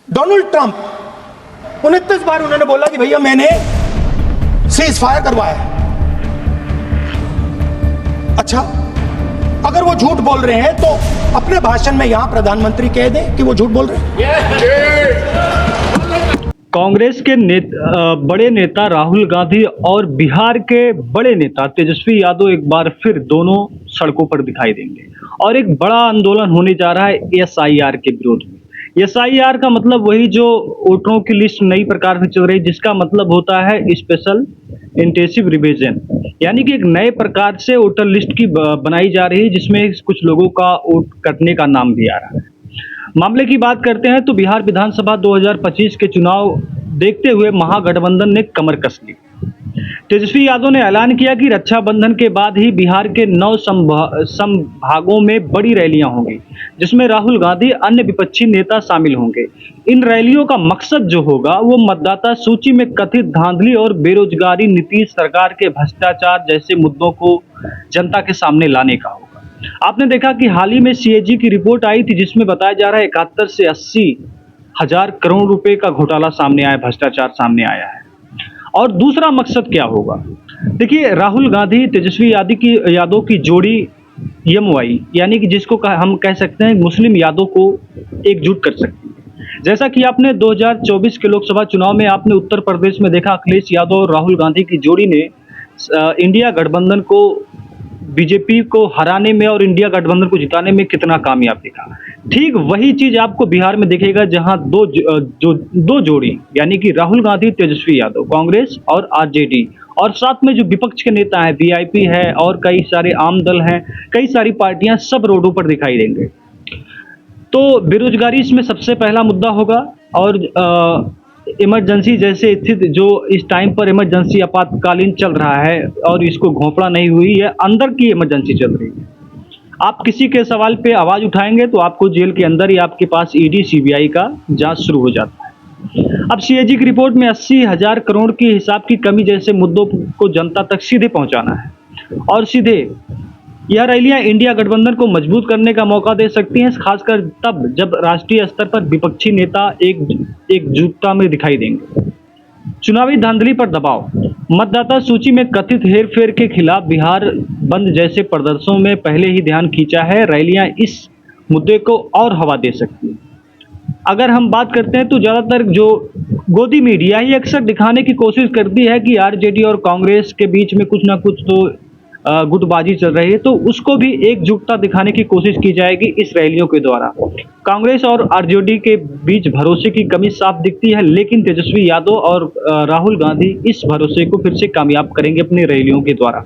Donald Trump 29 बार उन्होंने बोला कि भैया मैंने सीज फायर करवाया है। अच्छा, अगर वो झूठ बोल रहे हैं तो अपने भाषण में यहां प्रधानमंत्री कह दें कि वो झूठ बोल रहे हैं। कांग्रेस के बड़े नेता राहुल गांधी और बिहार के बड़े नेता तेजस्वी यादव एक बार फिर दोनों सड़कों पर दिखाई देंगे और एक बड़ा आंदोलन होने जा रहा है एसआईआर के विरोध में। एसआईआर का मतलब वही जो वोटरों की लिस्ट नई प्रकार से चल रही, जिसका मतलब होता है स्पेशल इंटेंसिव रिवीजन, यानी कि एक नए प्रकार से वोटर लिस्ट की बनाई जा रही है, जिसमें कुछ लोगों का वोट कटने का नाम भी आ रहा है। मामले की बात करते हैं तो बिहार विधानसभा 2025 के चुनाव देखते हुए महागठबंधन ने कमर कस ली। तेजस्वी यादव ने ऐलान किया कि रक्षाबंधन के बाद ही बिहार के 9 संभागों में बड़ी रैलियां होंगी, जिसमें राहुल गांधी अन्य विपक्षी नेता शामिल होंगे। इन रैलियों का मकसद जो होगा वो मतदाता सूची में कथित धांधली और बेरोजगारी, नीतीश सरकार के भ्रष्टाचार जैसे मुद्दों को जनता के सामने लाने का होगा। आपने देखा कि हाल ही में सीएजी की रिपोर्ट आई थी, जिसमें बताया जा रहा है 71 से 80 हजार करोड़ रुपए का घोटाला सामने आया, भ्रष्टाचार सामने आया है। और दूसरा मकसद क्या होगा? देखिए, राहुल गांधी तेजस्वी यादव की जोड़ी एमवाई, यानी कि जिसको हम कह सकते हैं मुस्लिम यादव को एकजुट कर सकती है। जैसा कि आपने 2024 के लोकसभा चुनाव में आपने उत्तर प्रदेश में देखा, अखिलेश यादव और राहुल गांधी की जोड़ी ने इंडिया गठबंधन को, बीजेपी को हराने में और इंडिया गठबंधन को जिताने में कितना कामयाब दिखा। ठीक वही चीज आपको बिहार में दिखेगा, जहां दो जोड़ी, यानी कि राहुल गांधी, तेजस्वी यादव, कांग्रेस और आरजेडी, और साथ में जो विपक्ष के नेता हैं, वीआईपी है और कई सारे आम दल हैं, कई सारी पार्टियां, सब रोडों पर दिखाई देंगे। तो बेरोजगारी इसमें सबसे पहला मुद्दा होगा। और इमरजेंसी जैसे स्थिति जो इस टाइम पर इमरजेंसी आपातकालीन चल रहा है और इसको घोषणा नहीं हुई है, अंदर की इमरजेंसी चल रही है। आप किसी के सवाल पे आवाज उठाएंगे तो आपको जेल के अंदर ही आपके पास ईडी सीबीआई का जांच शुरू हो जाता है। अब सीएजी की रिपोर्ट में 80 हजार करोड़ के हिसाब की कमी जैसे मुद्दों को जनता तक सीधे पहुंचाना है। और सीधे यह रैलियां इंडिया गठबंधन को मजबूत करने का मौका दे सकती हैं, खासकर तब जब राष्ट्रीय स्तर पर विपक्षी नेता एकजुटता में दिखाई देंगे। चुनावी धांधली पर दबाव, मतदाता सूची में कथित हेरफेर के खिलाफ बिहार बंद जैसे प्रदर्शनों में पहले ही ध्यान खींचा है। रैलियां इस मुद्दे को और हवा दे सकती हैं। अगर हम बात करते हैं तो ज्यादातर जो गोदी मीडिया ही अक्सर दिखाने की कोशिश करती है कि आरजेडी और कांग्रेस के बीच में कुछ ना कुछ तो गुटबाजी चल रही है, तो उसको भी एकजुटता दिखाने की कोशिश की जाएगी इस रैलियों के द्वारा। कांग्रेस और आरजेडी के बीच भरोसे की कमी साफ दिखती है, लेकिन तेजस्वी यादव और राहुल गांधी इस भरोसे को फिर से कामयाब करेंगे अपनी रैलियों के द्वारा।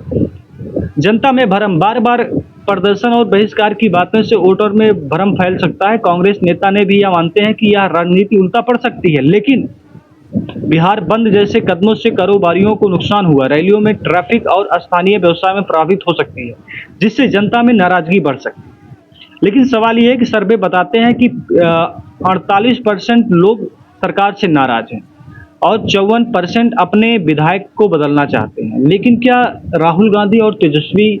जनता में भ्रम, बार बार प्रदर्शन और बहिष्कार की बातों से वोटर में भ्रम फैल सकता है। कांग्रेस नेता ने भी यह मानते हैं कि यह रणनीति उल्टा पड़ सकती है, लेकिन बिहार बंद जैसे कदमों से कारोबारियों को नुकसान हुआ, रैलियों में ट्रैफिक और स्थानीय व्यवसाय में प्रभावित हो सकती है, जिससे जनता में नाराजगी बढ़ सकती है। लेकिन सवाल यह है कि सर्वे बताते हैं कि 48% लोग सरकार से नाराज हैं और 54% अपने विधायक को बदलना चाहते हैं। लेकिन क्या राहुल गांधी और तेजस्वी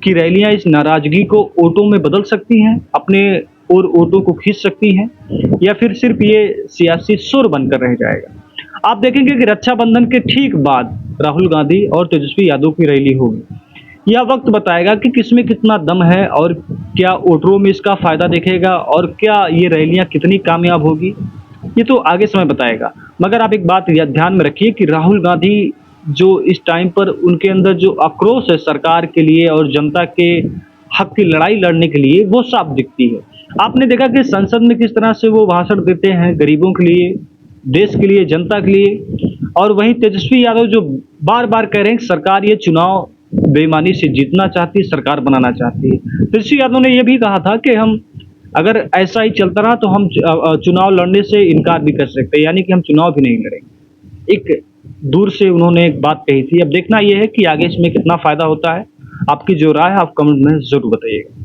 की रैलियां इस नाराजगी को वोटों में बदल सकती हैं, अपने और वोटों को खींच सकती हैं, या फिर सिर्फ ये सियासी सुर बनकर रह जाएगा? आप देखेंगे कि रक्षाबंधन के ठीक बाद राहुल गांधी और तेजस्वी यादव की रैली होगी। यह वक्त बताएगा कि किसमें कितना दम है और क्या वोटरों में इसका फायदा दिखेगा और क्या ये रैलियां कितनी कामयाब होगी, ये तो आगे समय बताएगा। मगर आप एक बात ध्यान में रखिए कि राहुल गांधी जो इस टाइम पर उनके अंदर जो आक्रोश है सरकार के लिए और जनता के हक की लड़ाई लड़ने के लिए, वो साफ दिखती है। आपने देखा कि संसद में किस तरह से वो भाषण देते हैं गरीबों के लिए, देश के लिए, जनता के लिए। और वहीं तेजस्वी यादव जो बार बार कह रहे हैं कि सरकार ये चुनाव बेईमानी से जीतना चाहती है, सरकार बनाना चाहती है। तेजस्वी यादव ने यह भी कहा था कि हम अगर ऐसा ही चलता रहा तो हम चुनाव लड़ने से इनकार भी कर सकते हैं, यानी कि हम चुनाव भी नहीं लड़ेंगे। एक दूर से उन्होंने एक बात कही थी। अब देखना यह है कि आगे इसमें कितना फायदा होता है। आपकी जो राय है आप कमेंट में जरूर बताइएगा।